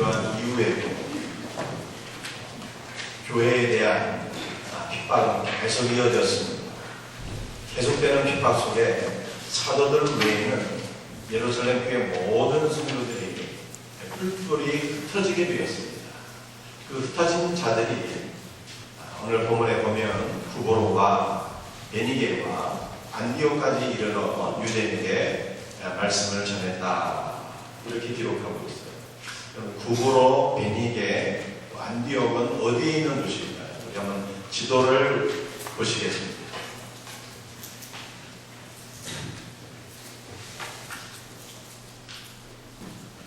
이러한 이후에도 교회에 대한 핍박은 계속 이어졌습니다. 계속되는 핍박 속에 사도들 외에는 예루살렘 교회 모든 성도들이 뿔뿔이 흩어지게 되었습니다. 그 흩어진 자들이 오늘 본문에 보면 구보로와 베니게와 안디옥까지 이르러 유대인에게 말씀을 전했다, 이렇게 기록하고 있어요. 구보로, 베니게, 안디옥은 어디에 있는 도시일까요? 우리 한번 지도를 보시겠습니다.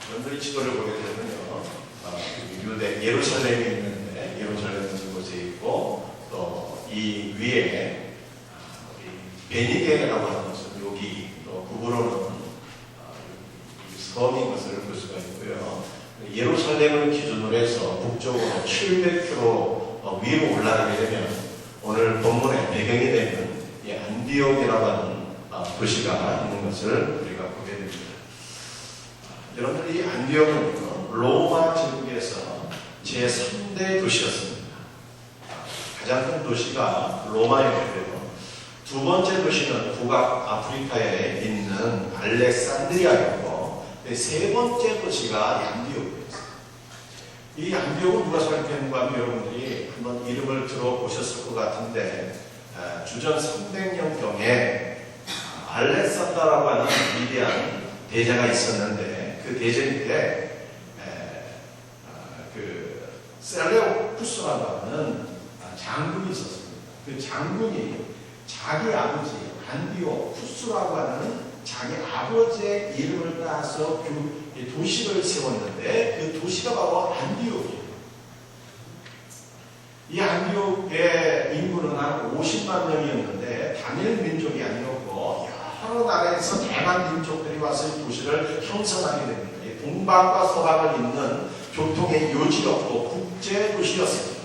여러분들이 지도를 보게 되면요, 유대 예루살렘이 있는데 예루살렘은 그곳에 있고, 또 이 위에 베니게라고 하는 것은 여기, 또 구부로는 섬인 것을 볼 수가 있고요. 예루살렘을 기준으로 해서 북쪽으로 700km 위로 올라가게 되면 오늘 본문의 배경이 되는 이 안디옥이라고 하는 도시가 있는 것을 우리가 보게 됩니다. 여러분들이 안디옥은 로마 제국에서 제3대 도시였습니다. 가장 큰 도시가 로마였고요. 두 번째 도시는 북악 아프리카에 있는 알렉산드리아였고, 세 번째 도시가 안디옥이었어요. 이 안디옥은 누가 설립했는가 하면 여러분들이 한번 이름을 들어보셨을 것 같은데, 주전 300년경에 알렉산더라고 하는 위대한 대제가 있었는데, 그 대제 때 셀레우쿠스라고 하는 장군이 있었습니다. 그 장군이 자기 아버지 안디오쿠스라고 하는 자기 아버지의 이름을 따서 도시를 세웠는데, 그 도시가 바로 안디옥이에요. 이 안디옥의 인구는 한 50만 명이었는데 단일 민족이 아니었고 여러 나라에서 다양한 민족들이 와서 이 도시를 형성하게 됩니다. 동방과 서방을 잇는 교통의 요지역도 국제 도시였습니다.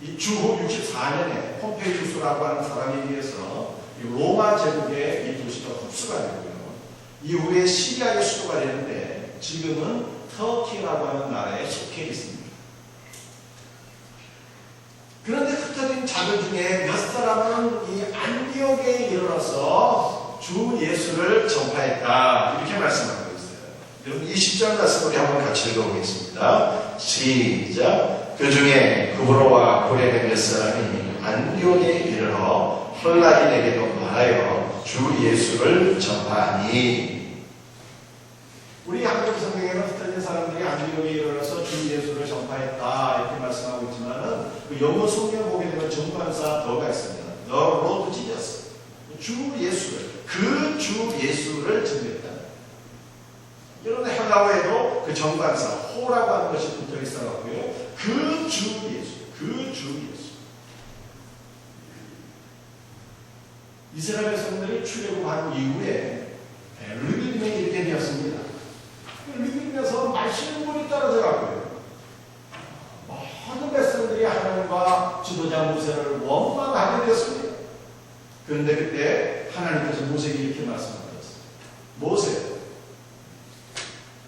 이 주후 64년에 폼페이우스라고 하는 사람에 의해서 로마 제국의 이 도시가 흡수가 되고요. 이후에 시리아의 수도가 되는데 지금은 터키라고 하는 나라에 속해 있습니다. 그런데 흩어진 자들 중에 몇 사람은 이 안디옥에 이르러서 주 예수를 전파했다, 이렇게 말씀하고 있어요. 여러분 20절 말씀을 한번 같이 읽어보겠습니다. 시작. 그 중에 구브로와 고레네 몇 사람이 안디옥에 이르러 헐라딘에게도 말하여 주 예수를 전파하니. 우리 한국 성경에는 흩어진 사람들이 안디옥에 이르러서 주 예수를 전파했다, 이렇게 말씀하고 있지만은 그 영어 성경 보게 되면 정관사 더가 있습니다. The Lord Jesus, 주 예수를, 그 주 예수를 전했다. 여러분 헬라어에도 그 정관사 호라고 하는 것이 붙어 있어갖고요. 그 주 예수, 그 주 예수. 이스라엘 백성들이 출애굽한 이후에 르비딤에 이르게 되었습니다. 르비딤에서 마시는 물이 떨어져갖고요. 모든 백성들이 하나님과 지도자 모세를 원망하게 되었습니다. 그런데 그때 하나님께서 모세에게 이렇게 말씀하셨어요. 모세,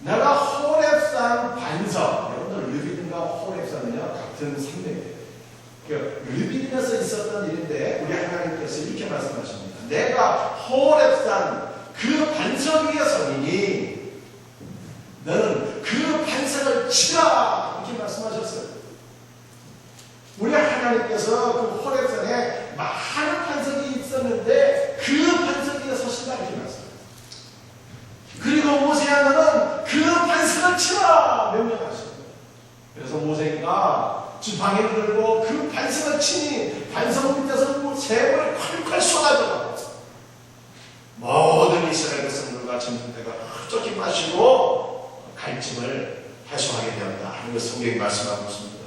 내가 호렙산 반석, 여러분들 르비딤과 호렙산은요 같은 산맥이에요. 르비딤에서 있었던 일인데 우리 하나님께서 이렇게 말씀하십니다. 내가 호렙산 그 반석 위에 서리니 너는 그 반석을 치라, 이렇게 말씀하셨어요. 우리 하나님께서 그 호렙산에 많은 반석이 있었는데 그 반석 위에 서신다, 이렇게 말씀하셨어요. 그리고 모세야 너는 그 반석을 치라 명령하셨어요. 그래서 모세가 지팡이를 들고 그 반석을 치니 반석 밑에서 샘을 콸콸 쏟아져 모든 이스라엘 백성들과 전쟁대가 흡족히 마시고 갈증을 해소하게 되었다 하는 것을 성경이 말씀하고 있습니다.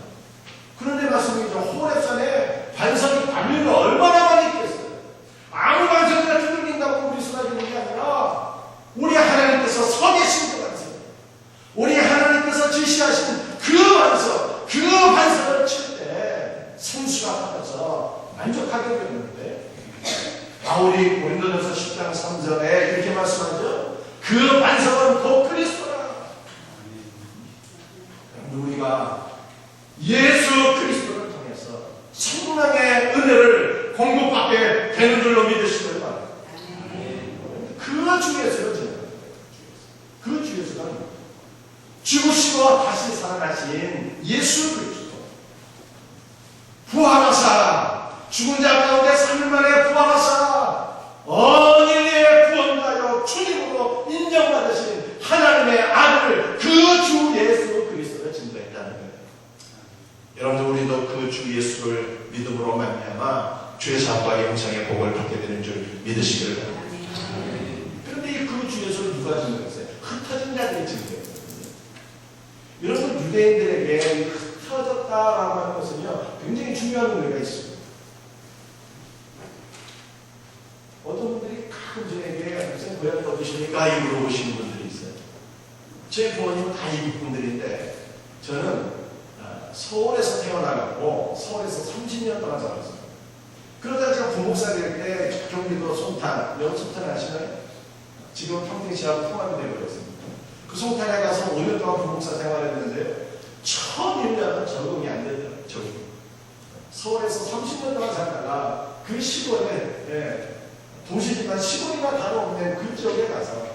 그런데 말씀이죠. 호렙산에 반석이 달리면 얼마나 많이 있겠어요. 아무 반석이나 두들긴다고 우리 쏟아지는 게 아니라 우리 하나님께서 서 계신 그 반석, 우리 하나님께서 지시하신 그 반석, 그 반석을 칠 때 생수가 받아서 만족하게 되었는데, 바울이 고린도전서 10장 3절에 이렇게 말씀하죠. 그 반석은 곧 그리스도라. 주 예수가 죽으시고 다시 살아나신 예수 그리스도, 부활하사 죽은 자 가운데 3일 만에 부활하사 언인의 구원자여 주님으로 인정받으신 하나님의 아들 그 주 예수 그리스도를 증거했다는 거예요. 여러분들, 우리도 그 주 예수를 믿음으로 말미암아 죄사함과 영생의 복을 받게 되는 줄 믿으시기를 바랍니다. 그런데 그 주 예수를 누가 증거했어요? 흩어진 자들이 증거했거든요. 여러분, 유대인들에게 흩어졌다라고 하는 것은요, 굉장히 중요한 의미가 있습니다. 어떤 분들이 가끔 저에게 무슨 고향 어디십니까? 이 물어보시는 분들이 있어요. 제 부모님은 다 이국 분들인데 저는 서울에서 태어나고 서울에서 30년 동안 살았어요. 그러다가 제가 부목사 될 때 경기도 송탄, 여기 송탄 아시나요? 지금 평택시하고 통합이 되어버렸습니다. 그 송탄에 가서 5년 동안 부목사 생활했는데 처음 1년은 적응이 안 되더라고요. 적응. 서울에서 30년 동안 살다가 그 시골에 도시지만 시골이나 다름없는 그 지역에 가서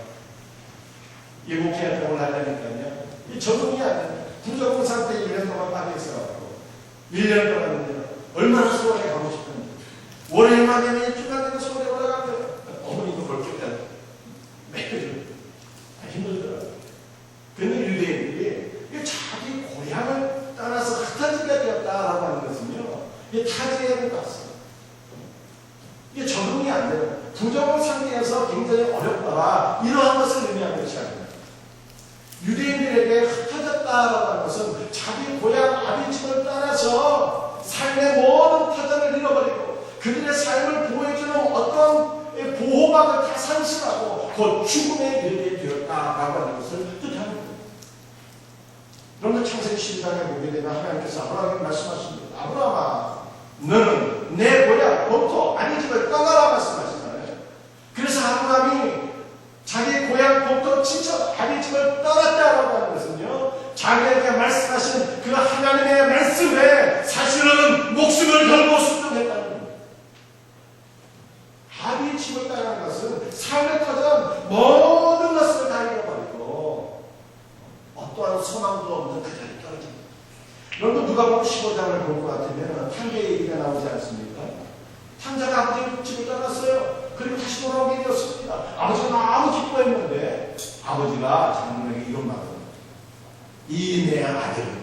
예고 계약을 하려니까요. 이 적응이 안 돼요. 부적응 상태에 1년 동안 빠져 있어갖고 1년 동안은요, 얼마나 서울에 가고 싶은지. 월요일만 되면 일주일만 되면 서울에 올라가면 어머니도 볼 때 매일 힘들더라고요. 근데 유대인들이 자기 고향을 떠나서 흩어지게 되었다라고 하는 것은요, 이게 타지에는 갔어요. 이게 적응이 안 돼요. 부정한 상태에서 굉장히 어렵다, 이러한 것을 의미하는 것이 아닙니다. 유대인들에게 흩어졌다라고 하는 것은 자기 고향 아비집을 떠나서 삶의 모든 터전을 잃어버리고 그들의 삶을 보호해주는 어떤 보호막을 다 상실하고 곧 죽음에 이르게 되었다라고 하는 것을 뜻합니다. 여러분, 창세기 12장에 보게 되면 하나님께서 아브라함에게 말씀하십니다. 아브라함아, 너는 내 고향 본토 아비집을 떠나라 말씀하시잖아요. 그래서 아브라함이 자기 고향 본토 친척 아비집을 떠났다라고 하는 것은요, 자기에게 말씀하신 그 하나님의 말씀에 사실은 목숨을 걸고 순종했다는 겁니다. 아비집을 떠나는 것은 삶의 터전 모든 것을 다 잃어버리고 어떠한 소망도 없는 그 자리에 떨어집니다. 여러분, 누가복음 15장을 볼 것 같으면 탕자의 얘기가 나오지 않습니까? 탕자가 아버지 집을 떠났어요. 그리고 다시 돌아오게 되었습니다. 아버지가 너무 기뻐했는데 아버지가 장로에게 이런 말을 합니다. 이 내 아들은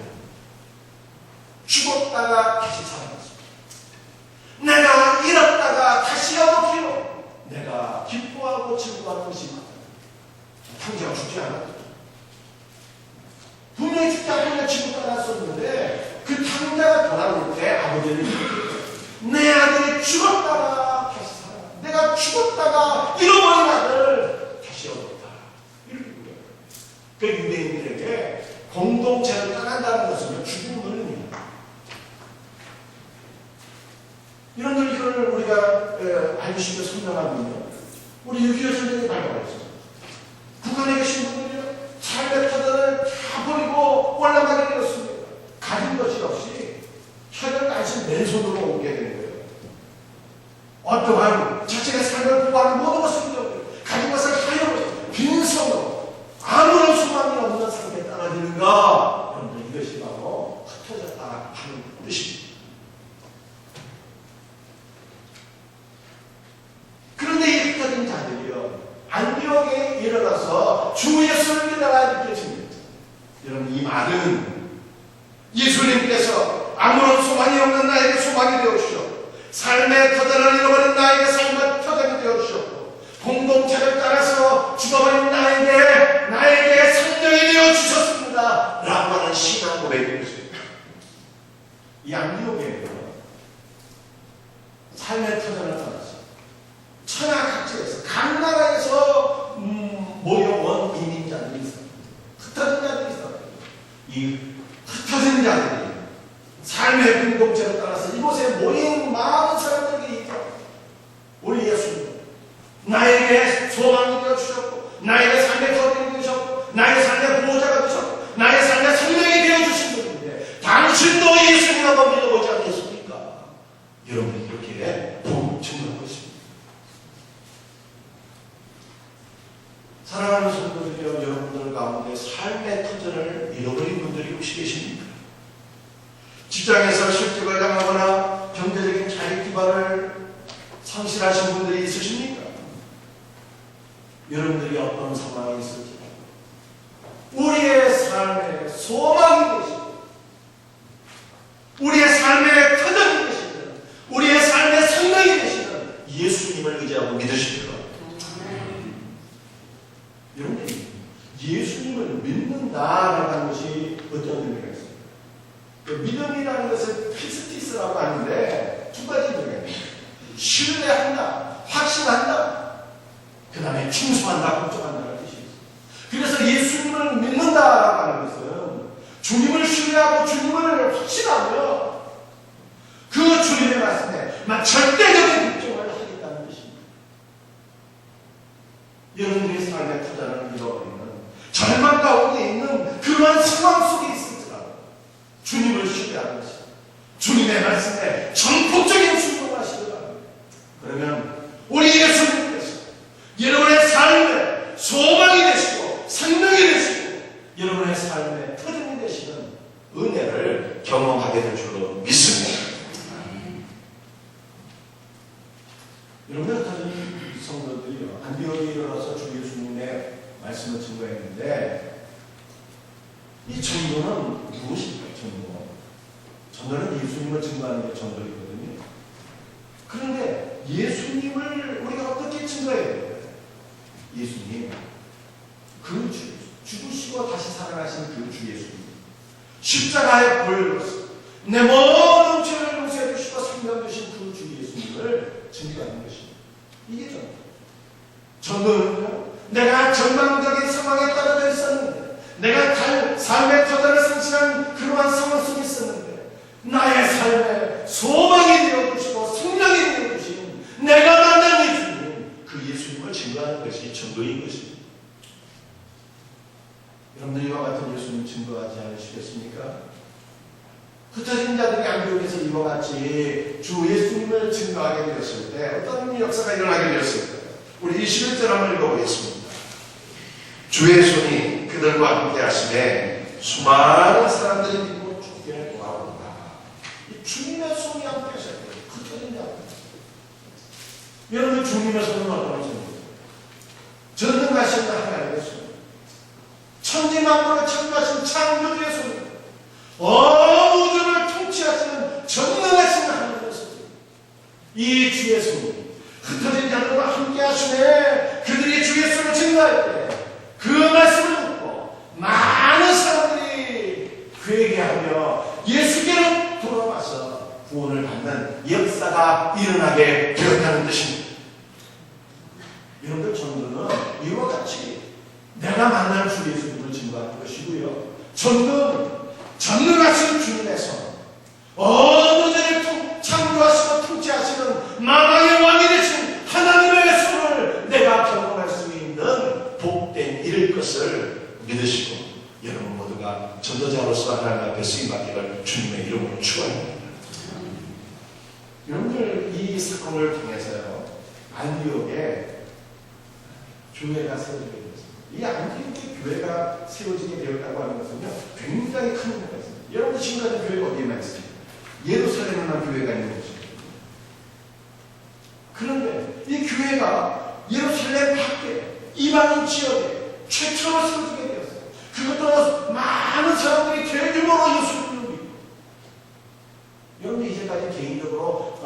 죽었다가 다시 살아났습니다. 내가 잃었다가 다시 얻었기로 내가 기뻐하고 즐거워하는 것이 맞다. 탕자가 죽지 않았다. 분명히 죽지 않고 집을 떠났었는데 그 탕자가 돌아올 때 아버지는 내 아들이 죽었다가 다시 살아났다. 내가 죽었다가 잃어버린 아들을 다시 얻었다. 이렇게 보여요. 그 유대인들에게 공동체를 떠난다는 것은 죽음을 의미합니다. 이런 이걸 우리가 알기 쉽게 설명하면요, 우리 6.25 전쟁이 발발했어요. 북한에 계신 분들이 삶의 터전을 다 버리고 올라가게 되었습니다. 가진 것이 없이 혈을 단신 맨손으로 오게 된 거예요. 어떠한 자신의 삶을 보호하는 모든 것을 잃어버리고 가진 것을 하여버리고 빈손으로 아무런 소망이 없는 상태에 떨어지는가? 여러분들, 이것이 바로 흩어졌다 하는 뜻입니다. 그런데 이 흩어진 자들이요, 안디옥에 일어나서 주 예수를 믿어라 이렇게 증거했죠. 여러분, 이 말은 예수님께서 아무런 소망이 없는 나에게 소망이 되어주셨고 삶의 터전을 잃어버린 나에게 삶의 터전이 되어주셨고 공동체를 따라서 죽어버린 나에게 생명이 되어주셨습니다 라고 하는 신앙 고백이었습니다. 이 안디옥에 삶의 터전을 떠나서 천하각지에서 각 나라에서 모여온 이민자들이 있어요. 흩어진 자들이 있어요. 이 흩어진 자들이 삶의 공동체를 따라서 이곳에 모인 많은 사람들이 있죠. 우리 예수님 나에게 소망이 되어주셨고 나에게 삶의 터전이 되어주셨고 나의 삶의 보호자가 되셨고 나의 삶의 생명이 되어주신 분인데 당신도 예수님을 한번 믿어보지 않겠습니까? 여러분이 이렇게 복음 증거하고 있습니다. 사랑하는 성도들이여, 여러분들 가운데 삶의 터전을 잃어버린 분들이 혹시 계십니까? 직장에서 실직을 당하거나 경제적인 자립 기반을 상실하신 분들이 있으십니까? 여러분들이 어떤 상황이 있을지 우리의 삶의 소망이 되시고 우리의 삶의 터전이 되시는 우리의 삶의 성령이 되시는 예수님을 의지하고 믿으십니까? 여러분들이 예수님을 믿는다라는 것이 어떤 의미가 있습니까? 믿음이라는 것은 피스티스라고 하는데 두 가지 의미가 있습니다. 신뢰한다, 확신한다, 그 다음에 충성한다, 걱정한다는 뜻이 있습니다. 그래서 예수님을 믿는다라고 하는 것은 주님을 신뢰하고 주님을 확신하며 그 주님의 말씀에 절대적인 걱정을 하겠다는 뜻입니다. 여러분들의 삶의 투자를 잃어버리는 절망 가운데 있는 그러한 상황 속에 있을지라도 주님을 신뢰하는 것입니다. 주님의 말씀에 전폭적인 순종을 하시기 바랍니다. 그러면 우리 예수님께서 여러분의 삶의 소망이 되시고 생명이 되시고 여러분의 삶의 터전이 되시는 은혜를 경험하게 될 줄로 믿습니다. 여러분들 같은 성도들이요, 안디옥에 일어나서 주 예수님의 말씀을 증거했는데 이 전도는 무엇입니까? 전도는 예수님을 증거하는 게 전도이거든요. 그런데 예수님을 우리가 어떻게 증거해야 될까요? 예수님, 그 죽으시고 다시 살아나신 그 주 예수님, 십자가의 보혈로서 내 모든 죄를 용서해 주시고 생명 주신 그 주 예수님을 증거하는 것입니다. 이게 전도. 전도는요, 내가 절망적인 상황에 떨어져 있었는데, 내가 삶의 터전을 상실한 그러한 상황 속에 있었는데, 나의 삶에 소망이 되어주시고 생명이 되어주신 내가 만난 예수님, 그 예수님을 증거하는 것이 전도인 것입니다. 여러분들 이와 같은 예수님 증거하지 않으시겠습니까? 흩어진 자들이 안디옥에서 이와 같이 주 예수님을 증거하게 되었을 때 어떤 역사가 일어나게 되었을까요? 우리 21절 한번 읽어보겠습니다. 주의 손이 그들과 함께 하심에 수많은 사람들이 믿고 죽게 돌아온다. 이 주님의 손이 함께 하셔야 돼요. 흩어진 자들. 여러분, 주님의 손은 어떤 손입니까? 전능하신 하나님의 손, 천지만물을 창조하신 창조주의 손입니다. 온 우주를 통치하시는 전능하신 하나님의 손입니다. 이 주의 손이 흩어진 자들과 함께 하시네. 그들이 주의 손을 증거할 때 그 말씀을 듣고 많은 사람들이 회개하며 예수께로 돌아와서 구원을 받는 역사가 일어나게 되었다는 뜻입니다. 여러분들, 전도는 이와 같이 내가 만난 주 예수님을 증거하는 것이고요. 전도는 전능하신 주님의 손, 온 우주를 창조하시고 통치하시는 만왕의 왕이 되신 하나님의 손을 내가 경험할 수 있는 복된 일일 것을 믿으시고 여러분 모두가 전도자로서 하나님 앞에 쓰임받기를 주님의 이름으로 축원합니다. 여러분들, 이 사건을 통해서요, 안디옥에 교회가 세워지게 되었습니다. 이 안디옥에 교회가 세워지게 되었다고 하는 것은요, 굉장히 큰 의미가 있습니다. 여러분들 지금까지 교회가 어디에만 있습니까? 예루살렘에만 교회가 있는 것입니다. 그런데 이 교회가 예루살렘 밖에 이방인 지역에 최초로 세워지게 되었어요. 그것도 많은 사람들이 대규모로 예수를 믿고, 여러분 이제까지 개인적으로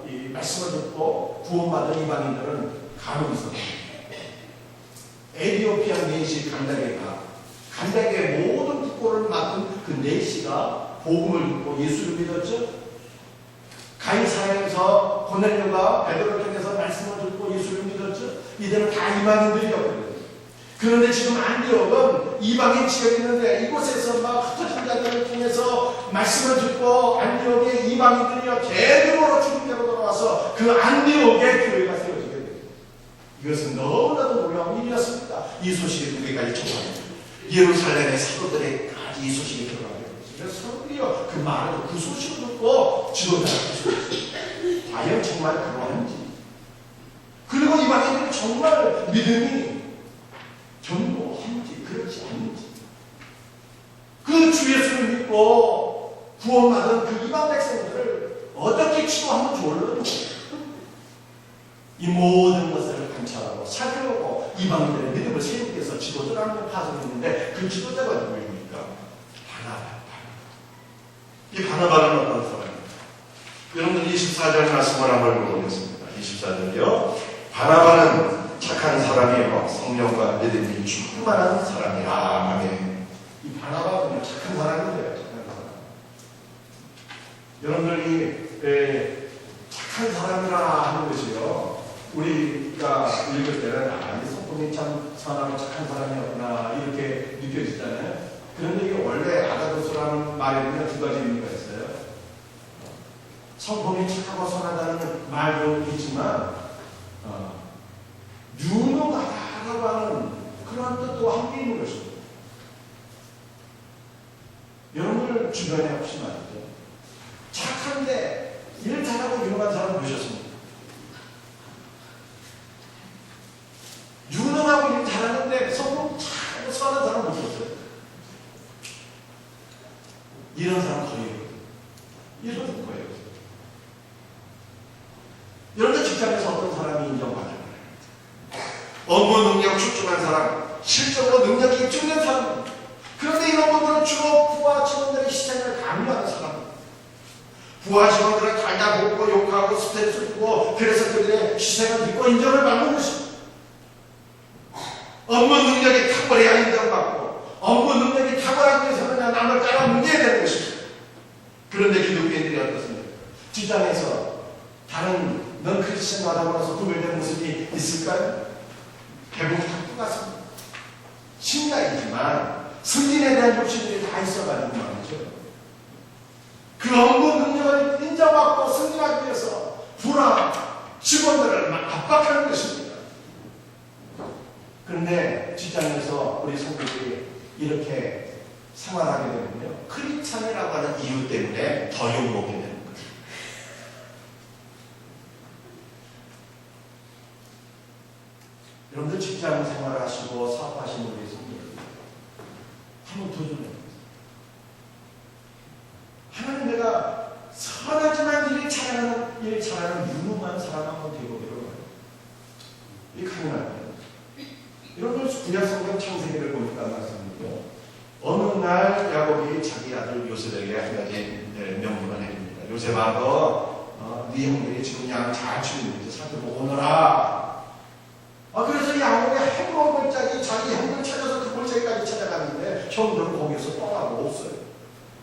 이 말씀을 듣고 구원받은 이방인들은 간혹 있었습니다. 에티오피아 네시 간다게의 모든 국고를 맡은 그 네시가 복음을 듣고 예수를 믿었죠. 가이사야에서 고넬료가 베드로를 통해서 말씀을 듣고 예수를 믿었죠. 이들은 다 이방인들이었거든요. 그런데 지금 안디옥은 이방인 지역이 있는데 이곳에서 막 흩어진 자들을 통해서 말씀을 듣고 안디옥의 이방인들이여 대규모로 주님께로 돌아와서 그 안디옥의 교회가 세워지게 됩니다. 이것은 너무나도 놀라운 일이었습니다. 이 소식이 누구에까지 전합니다. 예루살렘의 사도들에까지 이 소식이 들어가게 됩니다. 그래서 사도들이요, 그 말을, 그 소식을 듣고 지도자가 되셨습니다. 과연 정말 그러한지. 그리고 이방인들이 정말 믿음이 견고한지 주 예수를 믿고 구원받은 그 이방 백성들을 어떻게 치료하면 좋을는지 이 모든 것을 관찰하고 살펴보고 이방인들의 믿음을 세우기 위해서 지도자를 한명 파송했는데 그 지도자가 누구입니까? 바나바. 이 바나바는 어떤 사람입니까? 여러분들 24절 말씀을 한번 보겠습니다. 24절이요. 바나바는 착한 사람이요 성령과 믿음이 충만한 사람이라. 아멘. 이 바나바는 착한 사람인데요. 착한 사람. 여러분들이 착한 사람이라 하는 것이요, 우리가 읽을 때는 이 성품이 참 선하고 착한 사람이었구나 이렇게 느껴지잖아요. 그런데 이게 원래 아가도스라는 말에는 두 가지 의미가 있어요. 성품이 착하고 선하다는 말도 있지만 유능하다라고 하는 그런 뜻도 함께 있는 것입니다. 여러분들 주변에 혹시 말이죠, 착한데 일 잘하고 유능한 사람 보셨습니까? 유능하고 일 잘하는데 성품 착하고 선한 사람 보셨어요? 이런 사람 거의 없어요. 이런 사람 거의 없어요. 여러분들 직장에서 어떤 사람이 인정받아요? 업무 능력 출중한 사람, 실적으로 능력이 있는 사람. 그런데 이런 분들은 주로 부하 직원들의 희생을 강요하는 사람. 부하 직원들을 달다 볶고 욕하고 스트레스 주고 그래서 그들의 희생을 믿고 인정을 받는 것입니다. 업무 능력이 탁월해야 인정받고 업무 능력이 탁월하기 위해서는 남을 따라 뭉개야 되는 것입니다. 그런데 기독교인들이 어떻습니까? 직장에서 다른 넌 크리스천하다고 해서 구별된 모습이 있을까요? 대부분 학교 같습니다. 신자이지만 승진에 대한 욕심들이 다 있어가지고 말이죠. 그 업무 능력을 인정받고 승진하기 위해서 부하 직원들을 막 압박하는 것입니다. 그런데 직장에서 우리 성도들이 이렇게 생활하게 되면요, 크리스찬이라고 하는 이유 때문에 더 욕먹게 되는 거예요. 여러분들 직장 생활하시고 사업하시는 분이 있습니다. 한번 도전해보세요. 하나님 내가 선하지만 일 잘하는 유능한 사람 한번 되보기를 원해요. 이게 가능합니다. 여러분 구약 성경 창세기를 보니까 말씀드리죠. 어느 날 야곱이 자기 아들 요셉에게 한 가지 명분을 해줍니다. 요셉아, 네 형들이 지금 양 잘 치우는지 살펴보고 오너라. 그래서 야곱이 헤브론 골짜기 자기 형들 찾아서 그 골짜기까지 찾아갔는데 형들은 거기서 떠나고 없어요.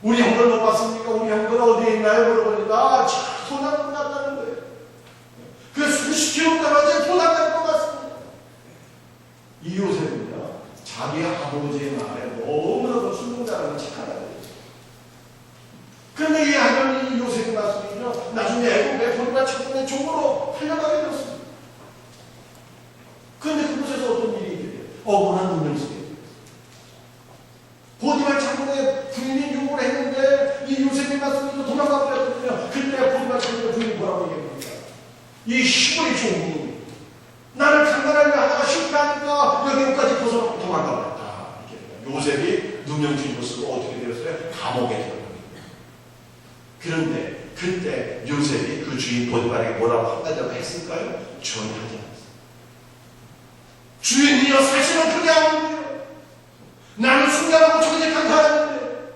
우리 형들 못 봤습니까? 우리 형들 어디에 있나요? 물어보니까 도망 났다는 거예요. 그래서 수십 킬로 떨어져 도망갈 것 같습니다. 이 요셉은요, 자기 아버지의 말에 너무나도 순종자라는 착한 아들이에요. 그런데 이 아들이 요셉의 말씀이죠. 나중에 애굽의 보리발 청년의 종으로 팔려가게 되었습니다. 그런데 그곳에서 어떤 일이 있게 돼요? 억울한 운명이 있게 돼요. 보디발 장군의 부인이 요구를 했는데 이 요셉의 말씀으로 도망가 버렸거든요. 그때 보디발 장군의 부인이 뭐라고 얘기합니까? 이 시골의 종이 나를 강간하려 하다가 실패하니까 여기까지 벗어나고 도망가 버렸다. 요셉이 누명 뒤집어 쓰고 어떻게 되었어요? 감옥에 들어갑니다. 그런데 그때 요셉이 그 주인 보디발에게 뭐라고 한다고 했을까요? 전혀 하지 않았어요. 주인이여, 사실은 그게 아닌데요. 나는 순간하고 정직한 사람인데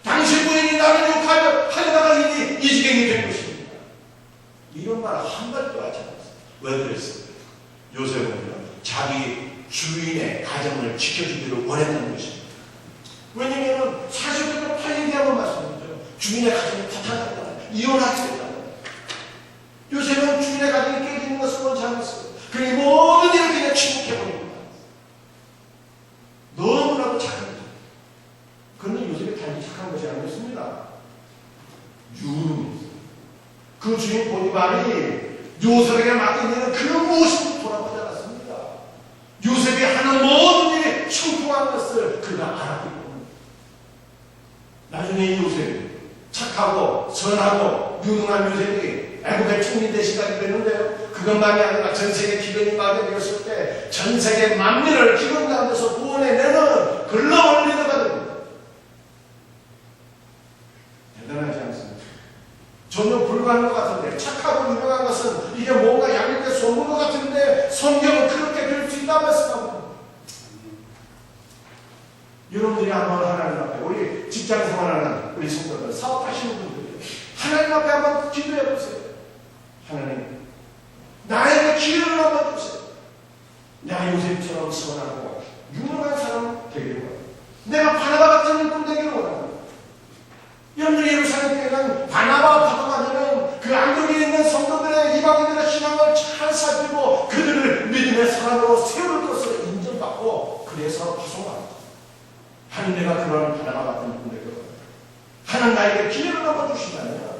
당신 부인이 나를 욕하려다가 이 지경이 된 것입니다. 이런 말 한 마디도 하지 않았어요. 왜 그랬을까요? 요셉은요, 자기 주인의 가정을 지켜주기를 원했다는 것입니다. 왜냐하면 사실 그대로 팔리기하고 말씀드리죠. 주인의 가정이 파탄났다, 이혼하게 됐다. 요셉은 주인의 가정이 깨지는 것을 원치 않았어요. 그리고 모든 일을 그냥 침묵해버립니다. 너무나도 착한 거죠. 그런데 요셉이 단지 착한 것이 아니었습니다. 유능했어요. 그 주인 보디발이 요셉에게 맡긴 일은 그 무엇을 돌아보지 않았습니다. 요셉이 하는 모든 일이 충분한 것을 그가 알았기 때문에 나중에 이 요셉이 착하고 선하고 유능한 요셉이 애굽의 총리 대신까지 됐는데요. 그것만이 아니라 전세계 기근이 막연되었을 때 전세계 만민을 기근 가운데서 구원해내는 글로벌 리더가 됩니다. 여러분들이 한번 하나님 앞에, 우리 직장 생활하는 우리 성도들, 사업하시는 분들이 하나님 앞에 한번 기도해 보세요. 하나님, 나에게 기회를 한번 주세요. 내가 요셉처럼 선하고 유능한 사람 되기를 원합니다. 내가 바나바 같은 일꾼 되기를 원합니다. 여러분, 예루살렘 교회는 바나바 파도가 아니라 그 안동에 있는 성도들의 이방인들의 신앙을 잘 살피고 그들을 믿음의 사람으로 세울 것을 인정받고 그래서 파송합니다. 하나님, 내가 그런 바나바 같은 일꾼 되기를 원합니다. 하나님, 나에게 기회를 한번 주신다면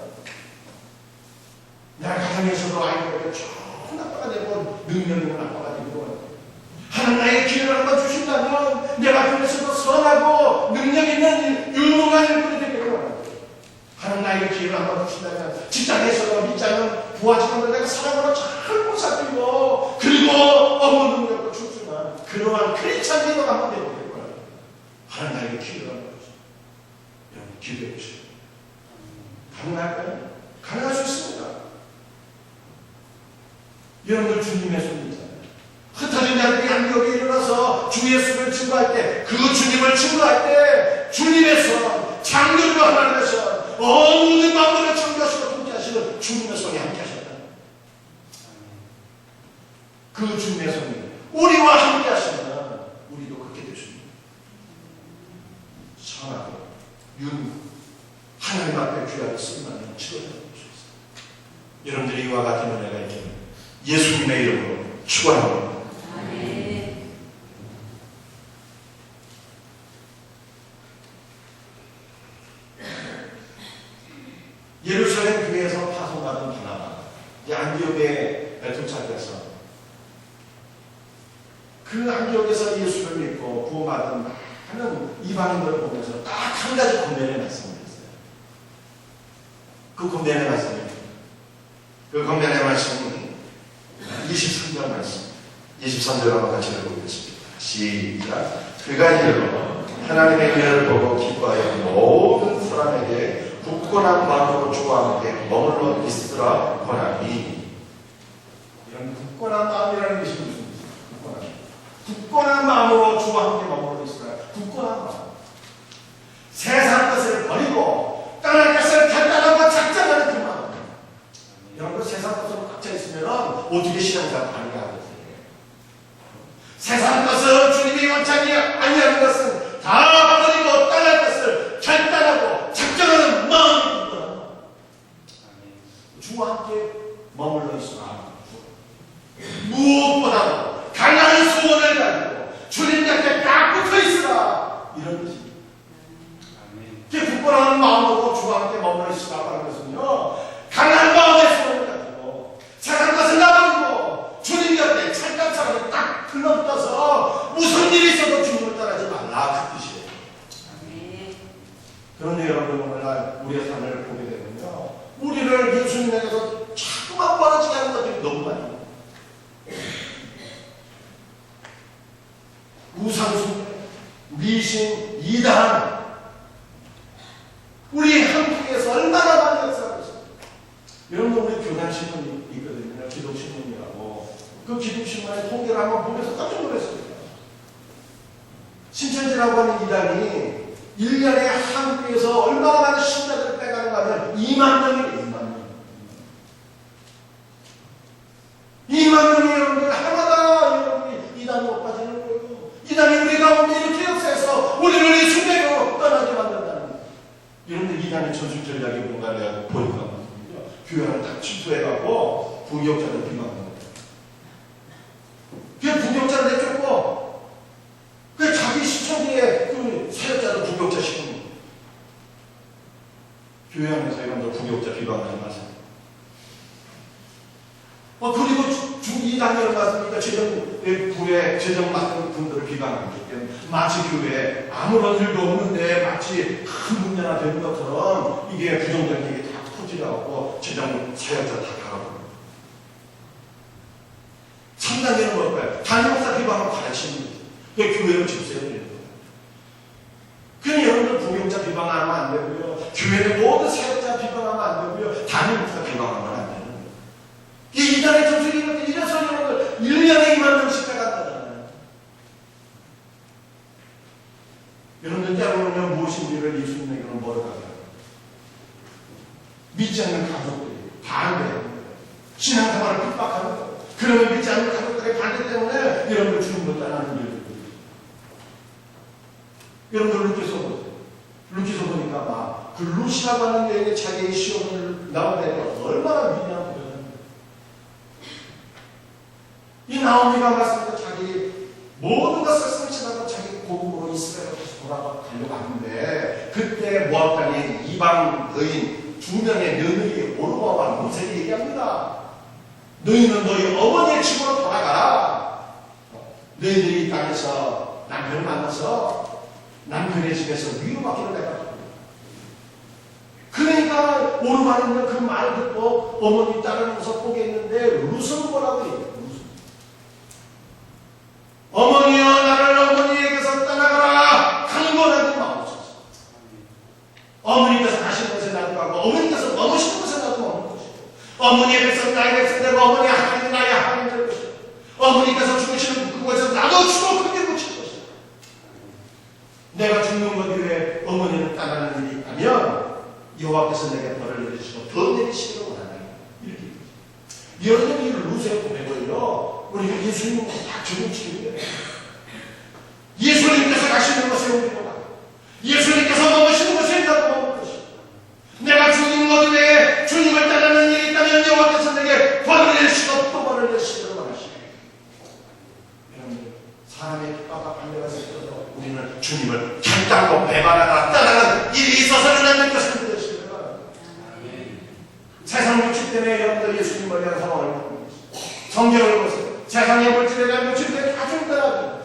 내가 가정에서도 아이들에게 좋은 아빠가 되고 능력 있는 아빠가 되기를 원합니다. 하나님, 나에게 기회를 한번 주신다면 내가 그래서도 선하고 능력 있는 유능한 일꾼이 되기를 원합니다. 하나님, 나에게 기회를 한번 주신다면 직장에서도 밑장은 부하 직원들 내가 사랑으로 잘 보살피고 그리고 업무 능력도 충분한 그러한 크리스찬 리더가 한번 되기를 원합니다. 하나님, 나에게 기회를 한번 주십시오. 여러분, 기도해 보시오. 가능할까요? 가능할 수 있습니다. 여러분들 주님의 손이잖아요. 흩어진 자들이 안디옥에 일어나서 주 예수를 증거할 때, 그 주님을 증거할 때 주님의 손, 창조주가 하나님의 손, 모든 만물을 창조하시고 통치하시는 주님의 손이 함께 하셨다. 그 주님의 손이 우리와 함께 하시면 우리도 그렇게 되십니다. 선하고 하나님 앞에 귀하게 쓰임받는 치료를 해주셨습니다. 여러분들이 이와 같은 은혜가 있기를 예수님의 이름으로 축원합니다. 예루살렘 교회에서 파송받은 바나바, 안디옥에 도착해서 그 안디옥에서 예수를 믿고 구원받은 하는 이방인들을 보면서 딱 한 가지 권면의 말씀을 했어요. 그 권면의 말씀이, 그 권면의 말씀은 23절 말씀, 23절 한번 같이 읽어보겠습니다. 시작. 그가 이르러 하나님의 은혜를 보고 기뻐하여 모든 사람에게 굳건한 마음으로 주와 함께 머물러 있으라 권하니. 이런 굳건한 마음이라는 것이 무슨 뜻입니까? 굳건한 마음으로 주와 함께 머물러 있으라. 굳건한 마음. 세상 것을 버리고 떠날 것을 결단하고 작정하는 그 마음. 여러분, 세상 것으로 꽉 차 있으면 어떻게 신앙생활 가능하거든요. 세상 것은 주님이 원장이 아니하는 것은 다 버리고 떠날 것을 결단하고 작정하는 마음이 있구나. 주와 함께 머물러 있으라. 무엇보다도 강한 소원을 가지고 주님 곁에 딱 붙어 있으라. 이런 뜻입니다. 이렇게 굳건한 마음으로 주와 함께 머물러 있으라고 하는 것은요, 강한 마음의 소원을 가지고 세상 것을 나버리고 주님 곁에 찰떡처럼 딱 들러붙어서 무슨 일이 있어도 주님을 따르지 말라, 그 뜻이에요. 그런데 여러분, 오늘날 우리의 삶을 보게 되면요, 우리를 예수님에게서 자꾸만 멀어지게 하는 것들이 너무 많아요. 우상숭배, 미신, 이단. 우리 한국에서 얼마나 많이 역사하고 있습니다. 여러분들, 우리 교단 신문이 있거든요. 기독신문이라고. 그 기독신문의 통계를 한번 보면서 깜짝 놀랐습니다. 신천지라고 하는 이단이 1년에 한국에서 얼마나 많은 신자들을 빼가는가 하면 2만 명이에요. 2만 명. 2만 명이 여러분들 하나다 여러분이 이단이 못 빠지는 거예요. 이단이 우리 가운데 이렇게 역사해서 우리를 이 순례로 떠나게 만든다는 거예요. 여러분들, 이단의 전술 전략이 뭔가를 보니까 교회를 딱 침투해가고 부역자를 비방하는 거예요. 그 부역자를 내쫓고 그 자기 시청자의 그 사역자를 부역자 시키는 거예요. 교회 안에서 여러분들 부역자 비방하지 마세요. 그리고 이단이 얼마습니까? 교회 재정 맡은 분들을 비방하는 거예요. 마치 교회에 아무런 일도 없는데 마치 큰 문제나 되는 것처럼 이게 부정적인 얘기 다 터지려고 재정 사역자 다 가라고. 상당히는 뭘까요? 담임 목사 비방하고 가르치는 거죠. 그게 교회를 집세해야 되는 거예요. 그러니 여러분들 부역자 비방하면 안 되고요. 교회는 모든 사역자 비방하면 안 되고요. 담임 목사 비방하면 안 되는 거예요. 이 이단의 전술이 이래서 여러분들 1년에 2만 명씩 빼간다잖아요. 여러분들 때로는 무엇인지를 예수님에게는 모르다가 믿지 않는 가족들이 반대하는 거예요. 신앙생활을 핍박하는 거예요. 그러면 믿지 않는 가족들의 반대 때문에 여러분들 주님을 떠나는 일들이 있어요. 여러분들 루키서 보세요. 루키서 보니까 막 그 루시라고 하는 여인이 자기의 시험을 나오면 얼마나 위대한 거예요. 이 나오미가 말씀대로 자기 모든 것을 성취하고 자기 고국으로 이스라엘로 돌아가려고 하는데 그때 모압 땅에 이방 여인 2명의 며느리 오르바와 루셀이 얘기합니다. 너희는 너희 어머니의 집으로 돌아가라. 너희들이 이 땅에서 남편을 만나서 남편의 집에서 위로받기를 내가. 그러니까 오르바는 그 말 듣고 어머니 딸을 웃어 보겠는데 루스는 뭐라고 해요? 어머니여 나를 어머니에게서 떠나가라 강건하게 마옵소서. 어머니께서 가신 곳에 나도 가고 어머니께서 머무시는 곳에 나도 머물 것이고 어머니의 백성 나의 백성 되고 어머니의 하나님 나의 하나님 될 것이고 어머니께서 죽으시는 그곳에서 나도 죽어 크게 붙일 것이고 내가 죽는 것 이외에 어머니를 떠나는 일이 있다면 여호와께서 내게 벌을 내리시고 더 내리시기를 원하나요. 이렇게 여러분이 루스의 고백을요 우리가 예수님과 딱 적용시키는 거예요. 예수님께서 가시는 곳에 우리가 가고 예수님께서 머무시는 곳에 나도 머물 것이고 내가 죽는 것 외에 주님을 따르는 일이 있다면 여호와께서 내게 벌을 내리시고 또 벌을 내리시기를 원하시고 여러분들 사람의 핍박과 반대가 있어도 우리는 주님을 결단하고 배반하거나 따르는 일이 있어서는 안 될 것을 믿으시기를 바랍니다. 세상 물질 때문에 여러분들 예수님을 위한 상황을 보고 성경을 보세요. 세상의 물질에 대한 물질들이 다 중단하고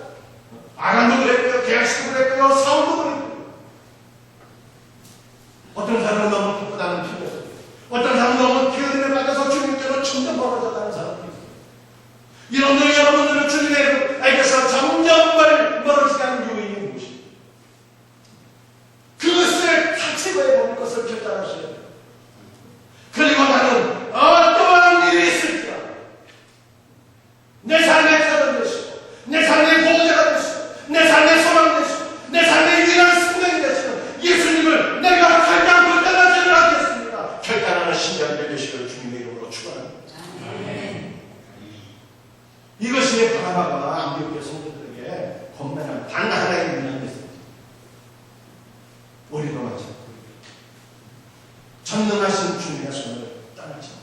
아간도 그랬고요. 계약식도 그랬고요. 사울도 그랬고요. 어떤 사람은 너무 기쁘다는 피가 있어요. 어떤 사람은 너무 기운을 받아서 주님께로 점점 멀어졌다는 사람도 있어요. 여러분들 여러분들은 주님에게서 점점 멀어지게 하는 요인이 무엇입니까? 그것을 타치고해 볼 것을 결단하셔야 돼요. 그리고 나는 어떠한 일이 있을까 내 삶의 터전 되시고 내 삶의 보호자가 되시고 내 삶의 소망 되시고 내 삶의 유일한 승명이 되시는 예수님을 내가 결단코 떠나지를 않겠습니다. 결단하는 신자들 되시기를 주님의 이름으로 축원합니다. 이것이 바나바가 안디옥의 성도들에게 겁나는 단 하나의 유언이 있습니다. 우리도 마찬가지입니다. 전능하신 주님의 손을 떠나지 않습니다.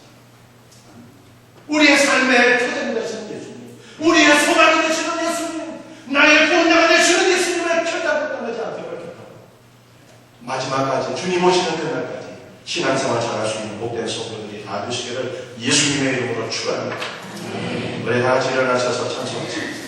우리의 삶의 터전이 되시는 예수님, 우리의 소망이 되시는 예수님, 나의 본향이 되시는 예수님을 결단코 떠나지 않도록 결단합니다. 마지막까지 주님 오시는 그날까지 신앙생활 잘할 수 있는 복된 성도들이 다 되시기를 예수님의 이름으로 축원합니다. 우리 다 같이 일어나셔서 찬송하십시다.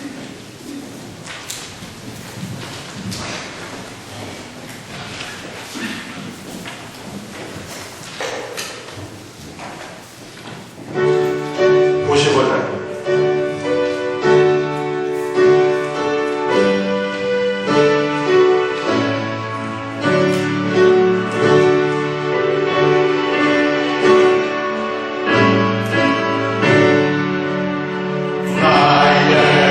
나의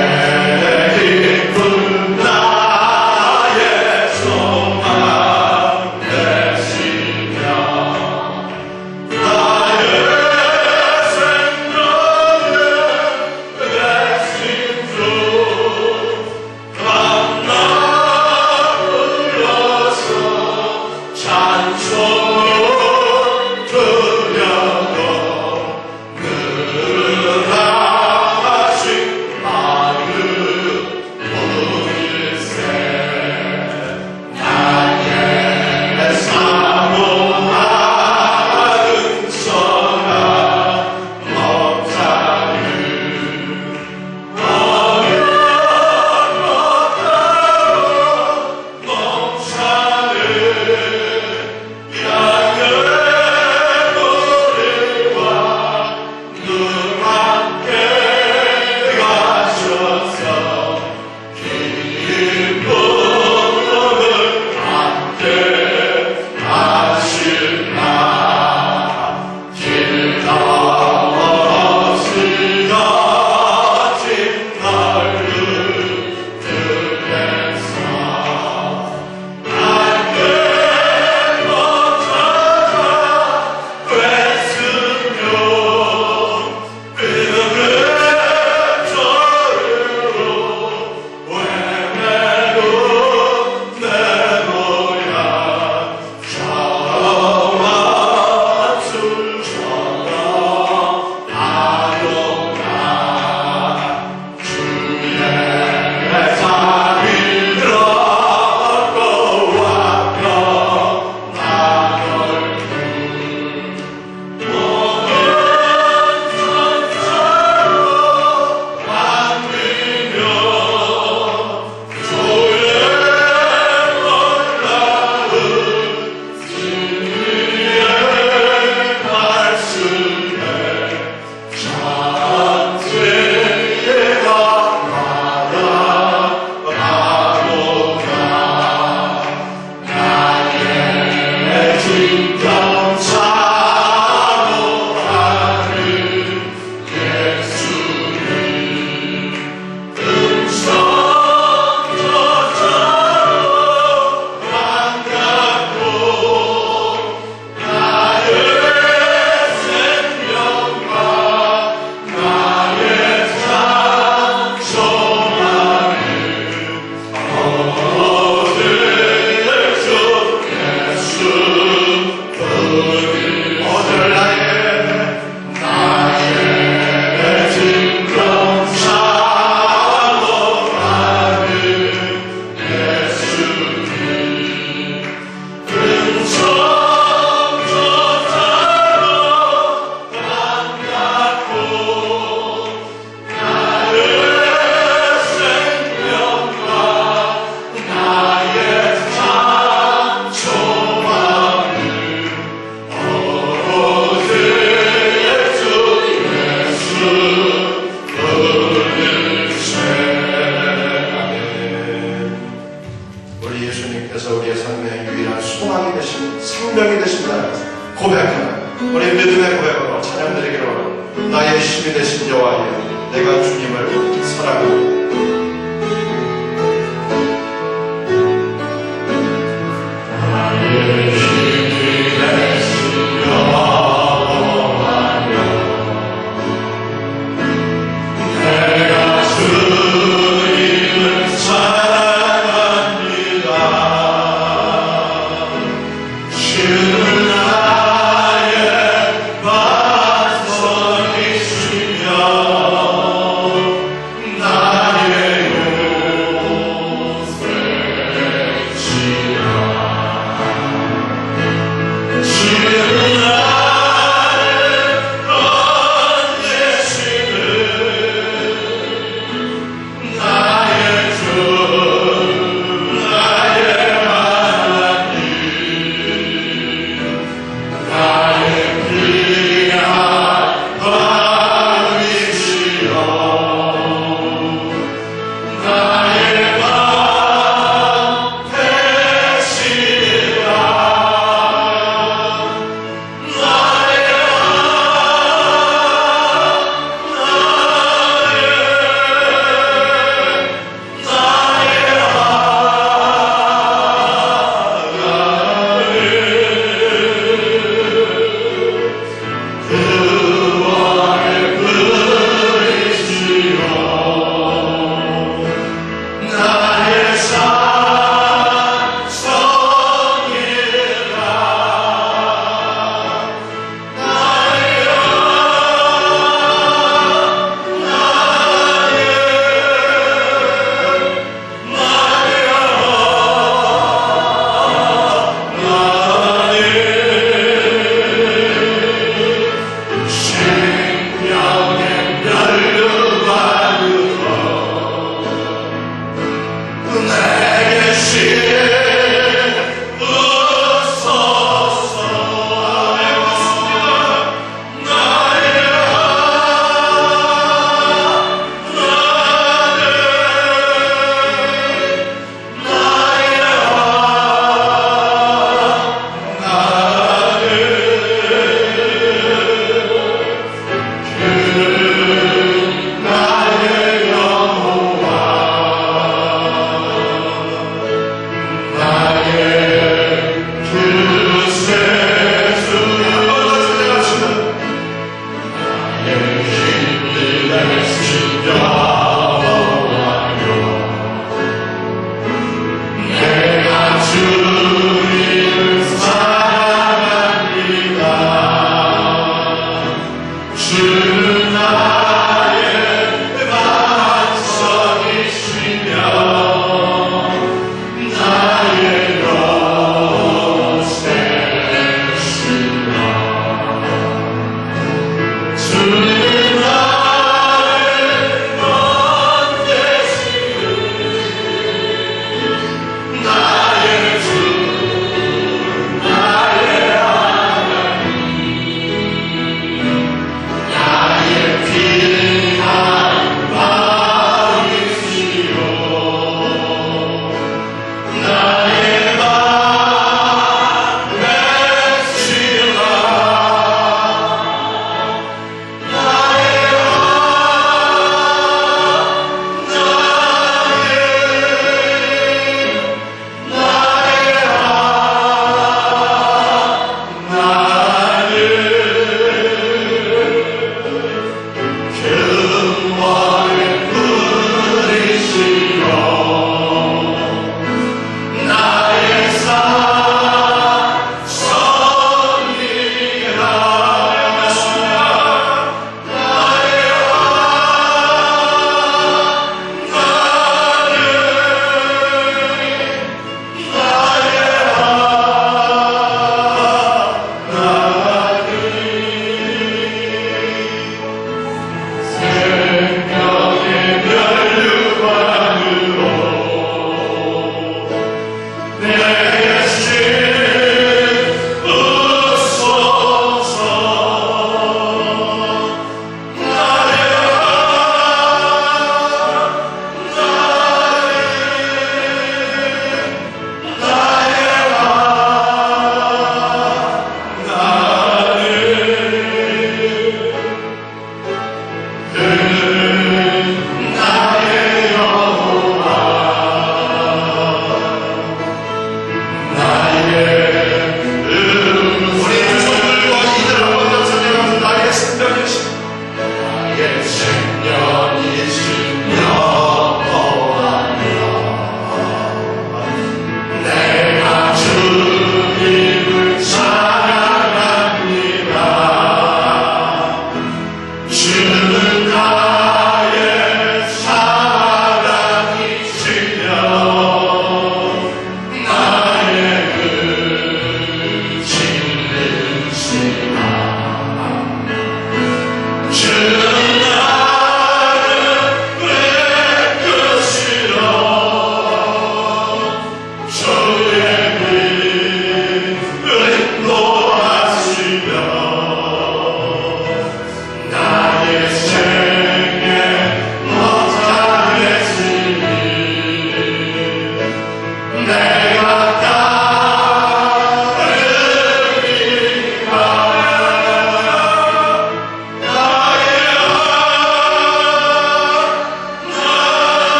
주님께서 우리의 삶의 유일한 소망이 되신 생명이 되신다는 것을 고백하는 우리 믿음의 고백으로 찬양드리기로 원합니다. 나의 힘이 되신 여호와여, 내가 주님을 사랑합니다.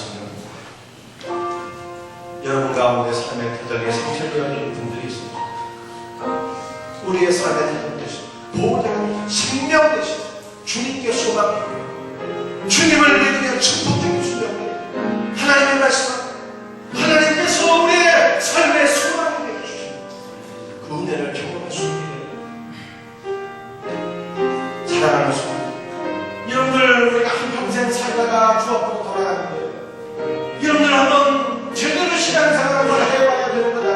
말씀입니다. 여러분 가운데 삶의 터전에 상처를 가진 분들이 있습니다. 우리의 삶의 터전 되신 보호자, 생명 되신 주님께 소망이고요. 주님을 믿으며 축복적인 수명을 하나님의 말씀, 하나님께서 우리의 삶의 소망이 되어주십니다. 그 은혜를 경험할 수 있게 사랑하는 소망. 여러분들 우리가 한평생 살다가 주 앞으로 돌아가는 거예요. 여러분들 한번 제대로 신앙생활을 한번 해봐야 되는 거다.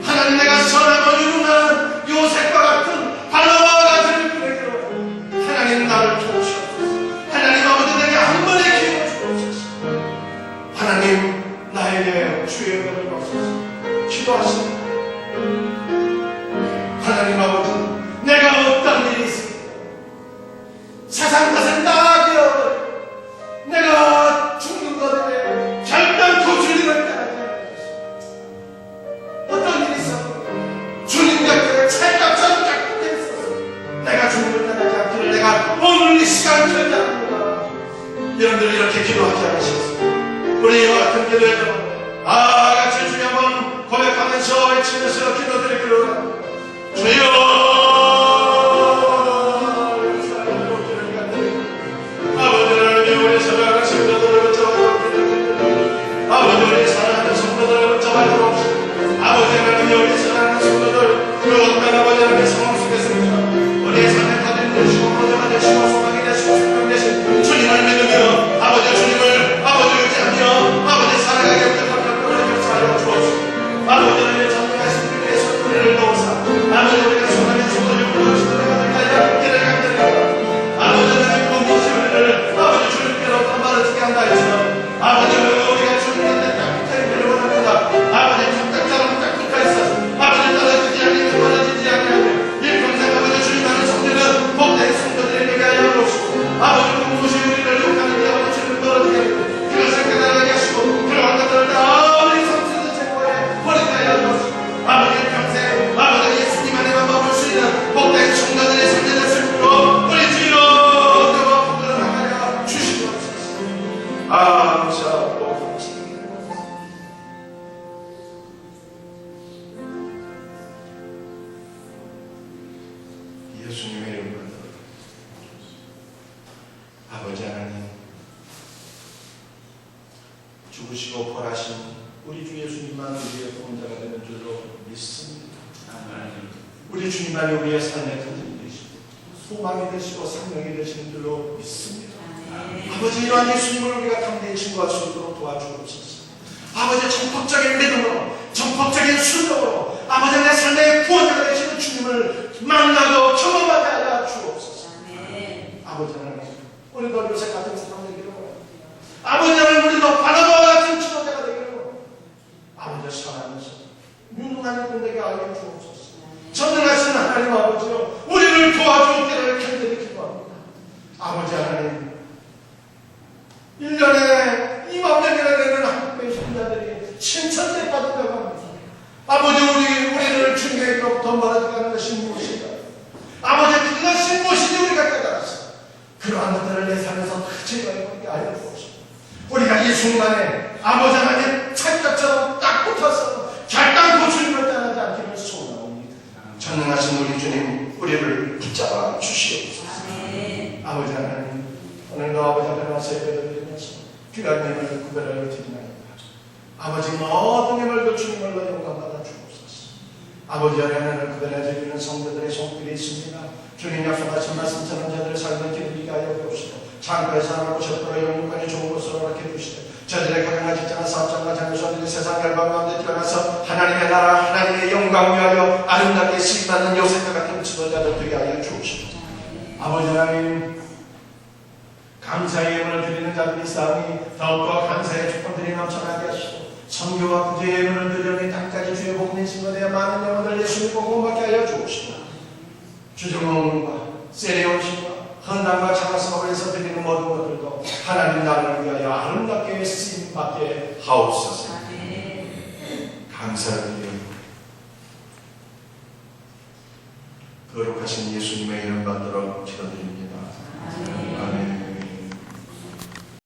하나님 내가 선하고 유능한 요셉과 같은 바나바와 같은 그에게로 하나님 나를 도우시옵소서. 하나님 아버지 내게 한 번의 기회를 주옵소서. 하나님 나에게 주의 은혜를 주옵소서. 기도하십니다. 하나님 아버지 내가 어떤 일이 있습니까? 세상 것은 다 되어버려. 내가 죽는 것에 결단코 주님을 따르지 않겠습니다. 어떤 일이 있어? 주님 곁에 찰떡처럼 짝붙어 있어서 내가 주님을 따르지 않기를 내가 오늘 이 시간 결단합니다. 여러분들 이렇게 기도하지 않으시겠습니까? 우리 이와 같은 기도에서 같이 주님 한번 고백하면서 외치면서 기도드리기를 원합니다. 주여 아버지 우리 사랑하는 성도들을 붙잡아주옵시고 아버지 하나님 우리 사랑하는 성도들 그 어떤 아버지 하나님의 상황 속에서입니다. 우리의 삶에 가진 되시고 보좌가 되시고 소망이 되시고 생명 되신 주님을 믿으며 아버지 주님을 아버지 의지하며 아버지 살아가게 부탁하며 그를 역사하여 주옵시고 아버지 하나님의 전능하신 분의 손을 넣으사 아버지 우리가 소망의 소도를 부르시고 내가 하여 길을 간다니까 아버지 하나님 그 무엇이 우리를 아버지 주님께로 떠나르게 한다 했지만 아버지 우리가 주님께 딱 붙어 원합니다. 아버지 탁탁처럼 딱 붙어 있어서 아버지 떨어지지 않으면 멀어지지 않으면 일평생 아버지 주님 하는 성도는 복된 성도들이 되게 하여 주옵시고 아버지 그 무엇이 우리를 욕하는 데 아버지 주님 떨어지게 하고 그것을 깨달아게 하시고 그러한 것들을 다 우리 성도들 제거해 버리게 하여 주옵시고 아버지 평생 아버지 예수님 안에만 머물 수 있는 복된 성도들의 성도를 슬프고 우리 주여 너와 복을 나가려 주시옵소서. 감사합니다. 예수님의 이름으로 아버지 하나님 죽으시고 벌하신 우리 주 예수님만 우리의 구원자가 되는 줄로 믿습니다. 우리 주님만이 우리의 삶의 근원이 되시고 소망이 되시고 생명이 되시는 줄로 믿습니다. 아버지 이러한 예수님을 우리가 담대히 증거할 수 있도록 도와주옵소서. 아버지 전폭적인 믿음으로 전폭적인 순종으로 아버지 내 삶의 구원자가 되시는 주님을 만나고 경험하게 하여 주옵소서. 아버지 하나님 우리도 요새 같은 사람 되기를 원합니다. 아버지 하나님 우리도 바나바와 같은 지도자가 되기를 원합니다. 아버지 사랑하면서 유능한 분에게 알려 주옵소서. 전능하신 하나님 아버지요 우리를 도와주옵기를 간절히 기도합니다. 아버지 하나님 1년에 2만 명이나 되는 한국의 신자들이 신천대 받는다고 합니다. 아버지 우리를 주님에게로부터 멀어지게 하는 것이 무엇인가? 아버지 그것이 무엇인지 우리가 깨달았어. 그러한 것들을 내 삶에서 다 제거해보게 하여 주옵소서. 우리가 예수님 안에 아버지 하나님 찰떡처럼 딱 붙어서 결단코 주님을 떠나지 않기를 소원합니다. 전능하신 우리 주님 우리를 붙잡아 주시옵소서. 아버지 하나님 오늘도 아버지 앞에 와서 예배를 드리면서 귀한 예물을 구별하여 드리나이다. 아버지 모든 예물도 주님을로 영광받아 주옵소서. 아버지 하나님을 구별해 드리는 성도들의 손길이 있습니다. 주님 약속하신 말씀처럼 저들의 삶을 기쁘게 하여 주옵시고 창고에서 하나고 셔도로 영육간이 좋은 곳으로 허락해 주시되 저들의 가정과 직장과 사업장과 자녀손들이 세상 열방 가운데 뛰어나서 하나님의 나라 하나님의 영광 위하여 아름답게 쓰임받는 요셉과 같은 지도자들 되게 하여 주옵시고 아버지 하나님 감사의 예물을 드리는 자들이 있사오니 더욱더 감사의 축복들이 넘쳐나게 하시고 선교와 구제의 예물을 드리니 땅까지 주의 복음이 증거되어 많은 영혼을 예수님 복음받게 하여 주옵시고 주정원과 세례원신과 헌당과 장화사업에서 드리는 모든 것들도 하나님 나라를 위하여 아름답게 쓰임받게 하옵소서. 감사를 드리며 거룩하신 예수님의 이름 받들어 기도드립니다.